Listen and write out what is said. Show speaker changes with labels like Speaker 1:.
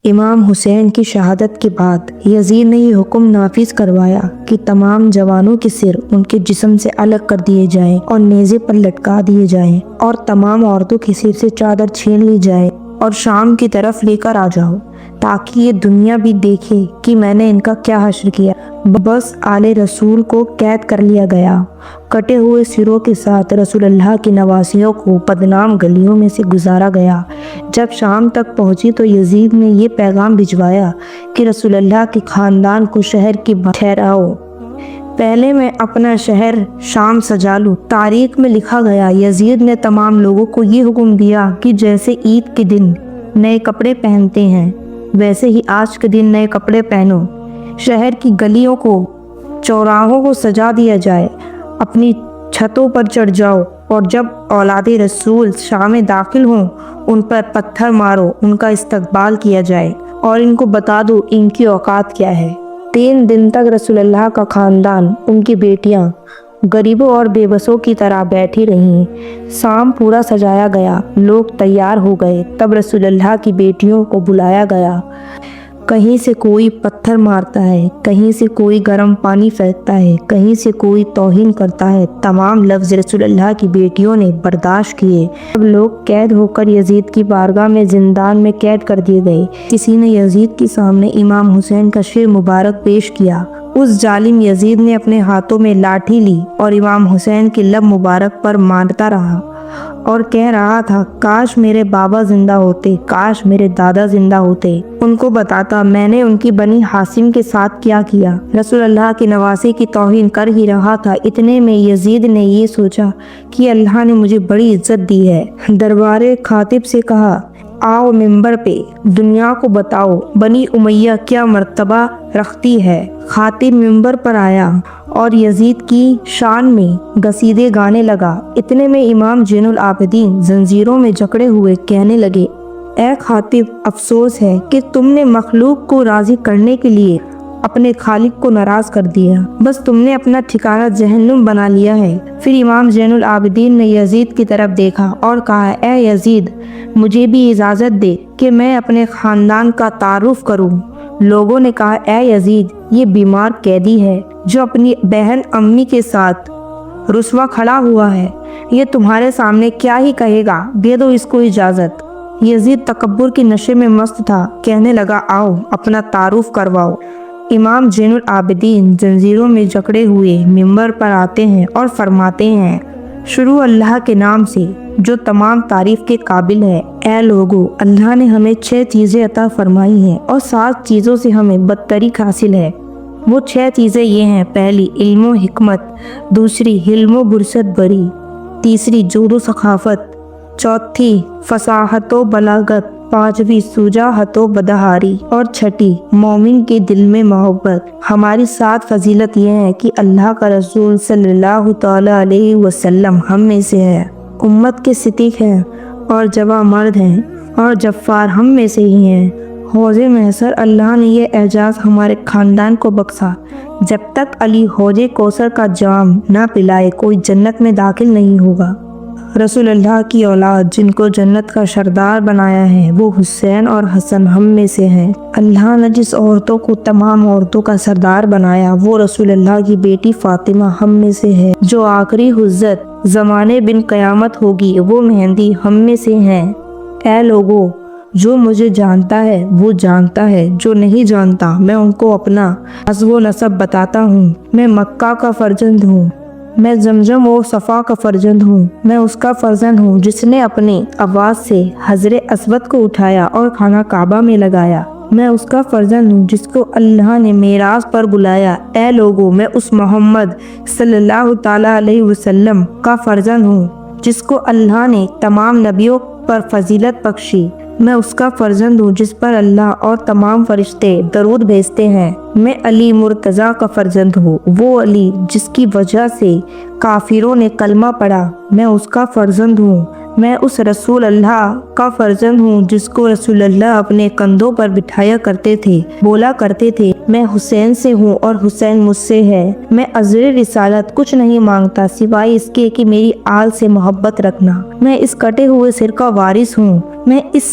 Speaker 1: امام حسین کی شہادت کے بعد یزید نے یہ حکم نافذ کروایا کہ تمام جوانوں کے سر ان کے جسم سے الگ کر دیے جائیں اور نیزے پر لٹکا دیے جائیں، اور تمام عورتوں کے سر سے چادر چھین لی جائے اور شام کی طرف لے کر آ جاؤ، تاکہ یہ دنیا بھی دیکھے کہ میں نے ان کا کیا حشر کیا۔ بس آل رسول کو قید کر لیا گیا۔ کٹے ہوئے سروں کے ساتھ رسول اللہ کی نواسیوں کو بدنام گلیوں میں سے گزارا گیا۔ جب شام تک پہنچی تو یزید نے یہ پیغام بھجوایا کہ رسول اللہ کے خاندان کو شہر کی ٹھہراؤ، پہلے میں اپنا شہر شام سجا لوں۔ تاریخ میں لکھا گیا، یزید نے تمام لوگوں کو یہ حکم دیا کہ جیسے عید کے دن نئے کپڑے پہنتے ہیں ویسے ہی آج کے دن نئے کپڑے پہنو، شہر کی گلیوں کو چوراہوں کو سجا دیا جائے، اپنی چھتوں پر چڑھ جاؤ، اور جب اولاد رسول شام میں داخل ہوں ان پر پتھر مارو، ان کا استقبال کیا جائے اور ان کو بتا دو ان کی اوقات کیا ہے۔ 3 دن تک رسول اللہ کا خاندان، ان کی بیٹیاں غریبوں اور بے بسوں کی طرح بیٹھی رہیں۔ شام پورا سجایا گیا، لوگ تیار ہو گئے، تب رسول اللہ کی بیٹیوں کو بلایا گیا۔ کہیں سے کوئی پتھر مارتا ہے، کہیں سے کوئی گرم پانی پھینکتا ہے، کہیں سے کوئی توہین کرتا ہے، تمام لفظ رسول اللہ کی بیٹیوں نے برداشت کیے۔ سب لوگ قید ہو کر یزید کی بارگاہ میں زندان میں قید کر دیے گئے۔ کسی نے یزید کے سامنے امام حسین کا شعر مبارک پیش کیا۔ اس ظالم یزید نے اپنے ہاتھوں میں لاٹھی لی اور امام حسین کے لب مبارک پر مارتا رہا اور کہہ رہا تھا، کاش میرے بابا زندہ ہوتے، کاش میرے دادا زندہ ہوتے، ان کو بتاتا میں نے ان کی بنی ہاشم کے ساتھ کیا کیا۔ رسول اللہ کے نواسے کی توہین کر ہی رہا تھا، اتنے میں یزید نے یہ سوچا کہ اللہ نے مجھے بڑی عزت دی ہے۔ دربار خاطب سے کہا، آؤ ممبر پہ دنیا کو بتاؤ بنی امیہ کیا مرتبہ رکھتی ہے۔ خاطب ممبر پر آیا اور یزید کی شان میں قصیدے گانے لگا۔ اتنے میں امام زین العابدین زنجیروں میں جکڑے ہوئے کہنے لگے، اے خاطب، افسوس ہے کہ تم نے مخلوق کو راضی کرنے کے لیے اپنے خالق کو ناراض کر دیا، بس تم نے اپنا ٹھکانہ جہنم بنا لیا ہے۔ پھر امام زین العابدین نے یزید کی طرف دیکھا اور کہا، اے یزید، مجھے بھی اجازت دے کہ میں اپنے خاندان کا تعارف کروں۔ لوگوں نے کہا، اے یزید، یہ بیمار قیدی ہے جو اپنی بہن امی کے ساتھ رسوا کھڑا ہوا ہے، یہ تمہارے سامنے کیا ہی کہے گا، دے دو اس کو اجازت۔ یزید تکبر کے نشے میں مست تھا، کہنے لگا، آؤ اپنا تعارف کرواؤ۔ امام زین العابدین زنجیروں میں جکڑے ہوئے ممبر پر آتے ہیں اور فرماتے ہیں، شروع اللہ کے نام سے جو تمام تعریف کے قابل ہے۔ اے لوگو، اللہ نے ہمیں 6 چیزیں عطا فرمائی ہیں اور 7 چیزوں سے ہمیں برتری حاصل ہے۔ وہ 6 چیزیں یہ ہیں، پہلی علم و حکمت، دوسری حلم و برست بری، تیسری جود و ثقافت، چوتھی فصاحت و بلاغت، پانچویں شجاعت و بدہاری، اور چھٹی مومن کے دل میں محبت۔ ہماری 7 فضیلت یہ ہے کہ اللہ کا رسول صلی اللہ تعالی علیہ وسلم ہم میں سے ہے، امت کے صدیق ہیں اور جواں مرد ہیں، اور جفار ہم میں سے ہی ہیں۔ حوض محشر اللہ نے یہ اعزاز ہمارے خاندان کو بخشا، جب تک علی حوض کوثر کا جام نہ پلائے کوئی جنت میں داخل نہیں ہوگا۔ رسول اللہ کی اولاد جن کو جنت کا سردار بنایا ہے وہ حسین اور حسن ہم میں سے ہیں۔ اللہ نے جس عورتوں کو تمام عورتوں کا سردار بنایا وہ رسول اللہ کی بیٹی فاطمہ ہم میں سے ہے۔ جو آخری حجت زمانے بن قیامت ہوگی وہ مہندی ہم میں سے ہیں۔ اے لوگو، جو مجھے جانتا ہے وہ جانتا ہے، جو نہیں جانتا میں ان کو اپنا حسب و نسب بتاتا ہوں۔ میں مکہ کا فرزند ہوں، میں زمزم و صفا کا فرزند ہوں، میں اس کا فرزند ہوں جس نے اپنی آواز سے حجر اسود کو اٹھایا اور خانہ کعبہ میں لگایا، میں اس کا فرزند ہوں جس کو اللہ نے معراج پر بلایا۔ اے لوگو، میں اس محمد صلی اللہ تعالی علیہ وسلم کا فرزند ہوں جس کو اللہ نے تمام نبیوں پر فضیلت بخشی، میں اس کا فرزند ہوں جس پر اللہ اور تمام فرشتے درود بھیجتے ہیں۔ میں علی مرتضیٰ کا فرزند ہوں، وہ علی جس کی وجہ سے کافروں نے کلمہ پڑھا، میں اس کا فرزند ہوں۔ میں اس رسول اللہ کا فرزند ہوں جس کو رسول اللہ اپنے کندھوں پر بٹھایا کرتے تھے، بولا کرتے تھے، میں حسین سے ہوں اور حسین مجھ سے ہے۔ میں ازر رسالت کچھ نہیں مانگتا سوائے اس کے کہ میری آل سے محبت رکھنا۔ میں اس کٹے ہوئے سر کا وارث ہوں، میں اس